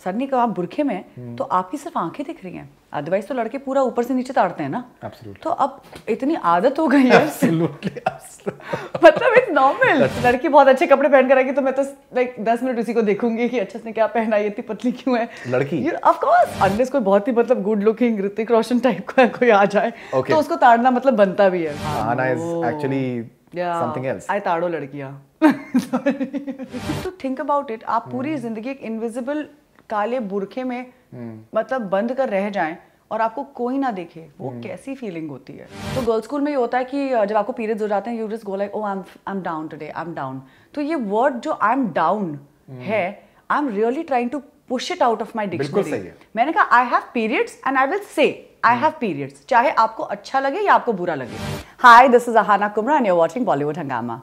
Sir ने कहा आप बुरखे में हैं तो आपकी सिर्फ आंखें दिख रही हैं, अदरवाइज तो लड़के पूरा ऊपर से नीचे ताड़ते हैं ना। Absolutely. तो अब इतनी आदत हो गई है Absolutely. मतलब इट्स नॉर्मल। लड़की बहुत अच्छे कपड़े पहन कर आएगी तो मैं तो लाइक 10 मिनट उसी को देखूंगी कि अच्छा इसने क्या पहना है, ये इतनी पतली क्यों है लड़की। ऑफ कोर्स अनलेस कोई बहुत ही मतलब good looking Hrithik Roshan type का कोई आ जाए तो उसको ताड़ना मतलब बनता भी है। Ahana is actually something else. आई ताड़ो लड़कियां। टू थिंक अबाउट इट, आप पूरी जिंदगी एक इनविजिबल काले बुरखे में मतलब बंद कर रह जाएं और आपको कोई ना देखे, वो कैसी फीलिंग होती है। तो गर्ल्स स्कूल में ये होता है कि जब आपको पीरियड्स हो जाते हैं you just go like oh I am down today, I am down. तो ये वर्ड जो आई एम डाउन है, I am really trying to push it out of my dictionary. मैंने कहा I have periods and I will say I have periods, चाहे आपको अच्छा लगे या आपको बुरा लगे। Hi, this is Ahana Kumra and you are watching Bollywood Hungama.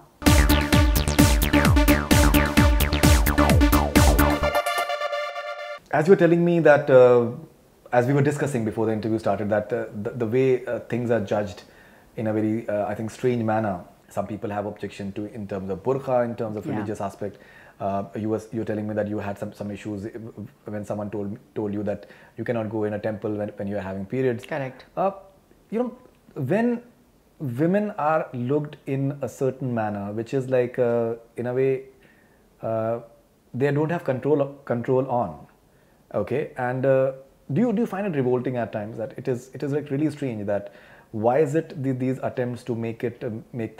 As you were telling me that, as we were discussing before the interview started, that the way things are judged in a very, I think, strange manner. Some people have objection to in terms of burqa, in terms of religious aspect. You were telling me that you had some issues when someone told you that you cannot go in a temple when you are having periods. Correct. You know, when women are looked in a certain manner, which is like in a way they don't have control on. Okay, and do you find it revolting at times that it is like really strange that why is it these attempts to make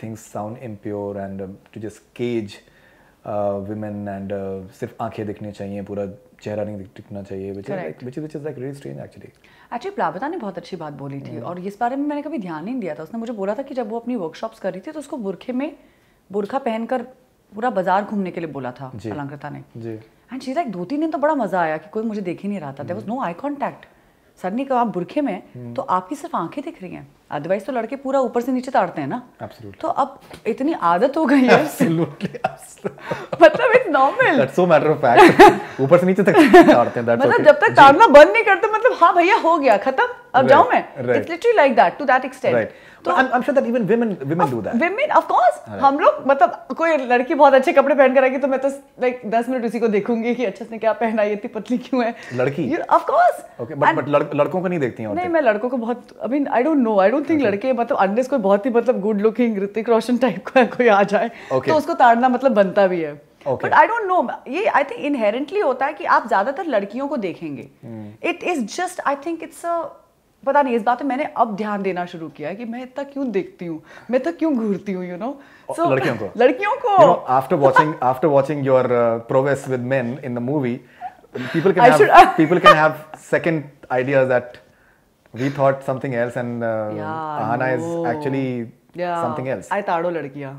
things sound impure and to just cage women and सिर्फ आंखें दिखनी चाहिए, पूरा चेहरा नहीं दिखना चाहिए, which is like really strange actually. Actually प्लावता ने बहुत अच्छी बात बोली थी और इस बारे में मैंने कभी ध्यान नहीं दिया था। उसने मुझे बोला था कि जब वो अपनी वर्कशॉप्स कर रही थी तो उसको बुरखा पहनकर पूरा बाजार घूमने के लिए बोला था अलंकृता ने जी। एंड शी लाइक 2-3 दिन तो बड़ा मजा आया कि कोई मुझे देख ही नहीं रहा था, there was no eye contact. Sir ने कहा आप बुरखे में हैं तो आपकी सिर्फ आंखें दिख रही हैं, अदरवाइज तो लड़के पूरा ऊपर से नीचे ताड़ते हैं ना। Absolutely. तो अब इतनी आदत हो गई है मतलब it's normal, that's so matter of fact. ऊपर से नीचे तक ताड़ते हैं, दैट्स मतलब जब तक ताड़ना बंद नहीं करते मतलब हाँ भैया हो गया खत्म, अब जाऊं मैं। It's literally like that, to that extent. तो I'm sure that even women do that. Women, of course. हम लोग मतलब कोई लड़की बहुत अच्छे कपड़े पहन कर आएगी तो मैं तो लाइक 10 मिनट उसी को देखूंगी कि अच्छा इसने क्या पहना है, ये इतनी पतली क्यों है लड़की। Of course. Okay, but लड़कों को नहीं देखती हैं औरतें? नहीं, मैं लड़कों को बहुत, I mean I don't know, I don't think लड़के मतलब अनलेस कोई बहुत ही मतलब good looking Hrithik Roshan type का कोई आ जाए तो उसको ताड़ना मतलब बनता भी है। बट आई डोंट नो, ये आई थिंक इनहेरेंटली होता है कि आप ज्यादातर लड़कियों को देखेंगे। It is just I think it's a, पता नहीं, इस बात में मैंने अब ध्यान देना शुरू किया है कि मैं इतना क्यों देखती हूँ, मैं इतना क्यों घूरती हूँ, यू नो। सो लड़कियों को after watching your prowess with men in the movie, people can have second ideas that we thought something else and Ahana is actually something else. I ताड़ो लड़कियां।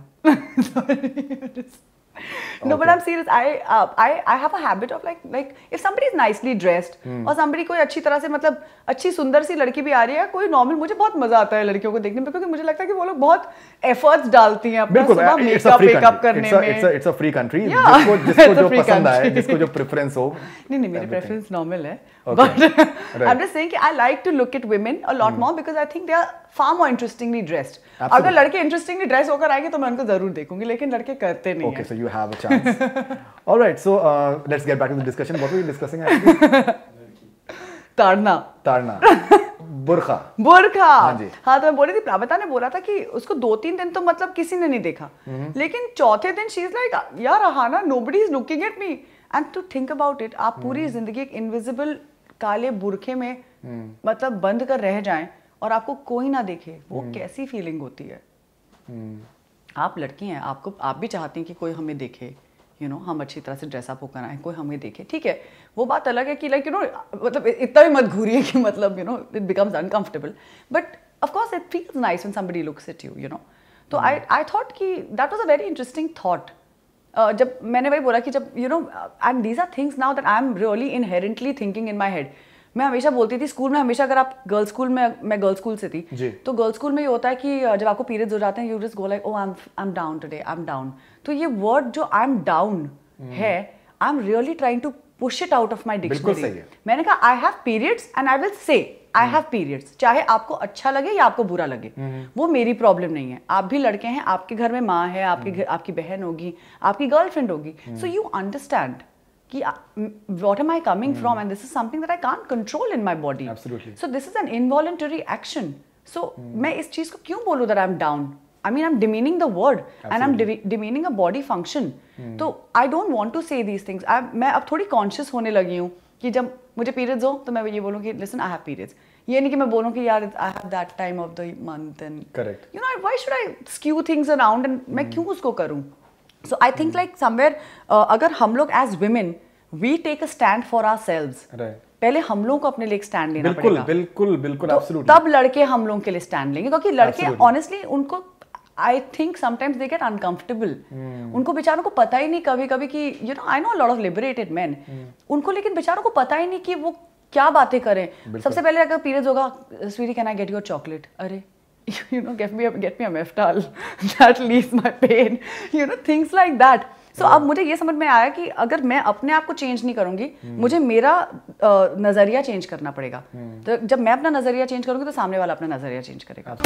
No, but I'm serious. I have a habit of like if somebody is nicely dressed और somebody कोई अच्छी तरह से मतलब अच्छी सुंदर सी लड़की भी आ रही है, कोई नॉर्मल, मुझे बहुत मजा आता है लड़कियों को देखने में क्योंकि मुझे लगता है कि वो लोग बहुत एफर्ट्स डालती हैं अपना सुबह मेकअप करने में। It's a free country. जिसको जो पसंद आए, जिसको जो प्रेफरेंस हो। नहीं मेरी प्रेफरेंस नॉर्मल है, but I'm just saying कि I like to look at women a lot more because I think they are far more interestingly dressed. अगर लड़के इंटरेस्टिंगली ड्रेस होकर आएंगे तो मैं उनको जरूर देखूंगी, लेकिन लड़के करते नहीं हैं। Okay, so you have a chance. All right, so let's get back to the discussion. What were we discussing actually? ताड़ना बुरखा। हाँ, तो मैं बोली थी, प्लावता ने बोला था कि उसको 2-3 दिन तो मतलब किसी ने नहीं देखा, लेकिन चौथे दिन शी इज लाइक यार Ahana nobody is looking at me. And to think about it, आप पूरी जिंदगी एक इनविजिबल काले बुरखे में मतलब बंद कर रह जाएं और आपको कोई ना देखे, वो कैसी फीलिंग होती है। आप लड़की हैं, आप भी चाहती हैं कि कोई हमें देखे, यू नो, हम अच्छी तरह से ड्रेसअप होकर आए, कोई हमें देखे, ठीक है, वो बात अलग है कि लाइक यू नो मतलब इतना भी मत घूरिए कि मतलब you know it becomes uncomfortable, but of course it feels nice when somebody looks at you, you know. तो आई थॉट कि that was a very interesting thought. जब मैंने वही बोला कि जब you know and these are things now that I am really inherently thinking in my head. मैं हमेशा बोलती थी स्कूल में, हमेशा अगर आप गर्ल्स स्कूल में, मैं गर्ल्स स्कूल से थी, तो गर्ल्स स्कूल में ये होता है कि जब आपको पीरियड्स हो जाते हैं you just go like oh I am down today, I am down. तो ये वर्ड जो आई एम डाउन है, I am really trying to push it out of my dictionary. मैंने कहा I have periods and I will say I have periods, चाहे आपको अच्छा लगे या आपको बुरा लगे, वो मेरी प्रॉब्लम नहीं है। आप भी लड़के हैं, आपके घर में माँ है, आपकी बहन होगी, आपकी गर्लफ्रेंड होगी, सो यू अंडरस्टैंड कि what am I coming from, and this is something that I can't control in my body. Absolutely. So this is an involuntary action. So मैं इस चीज को क्यों बोलूँ that I'm down? I mean, I'm demeaning the word. Absolutely. And I'm demeaning a body function. तो I don't want to say these things. मैं अब थोड़ी conscious होने लगी हूँ कि जब मुझे periods हो तो मैं ये बोलूँ कि listen, I have periods. ये नहीं कि मैं बोलूँ कि यार I have that time of the month and correct. You know, why should I skew things around and मैं क्यों उसको करूँ? So I think like somewhere अगर हम लोग as women we take a stand for ourselves. Right. पहले हम लोगों को अपने लिए एक स्टैंड लेना पड़ेगा. बिल्कुल absolutely. तब लड़के हम लोगों के लिए स्टैंड लेंगे क्योंकि लड़के honestly उनको I think sometimes they get uncomfortable. उनको बेचारों को पता ही नहीं कभी-कभी कि you know I know a lot of liberated men. उनको लेकिन बेचारों को पता ही नहीं कि वो क्या बातें करें. सबसे पहले अगर पीरियड्स होगा, sweetie can I get you a chocolate? अरे you know get me a Meftal. That relieves my pain. You know things like that. So अब मुझे ये समझ में आया कि अगर मैं अपने आप को चेंज नहीं करूंगी, मुझे मेरा नजरिया चेंज करना पड़ेगा. तो जब मैं अपना नजरिया चेंज करूंगी तो सामने वाला अपना नजरिया चेंज करेगा.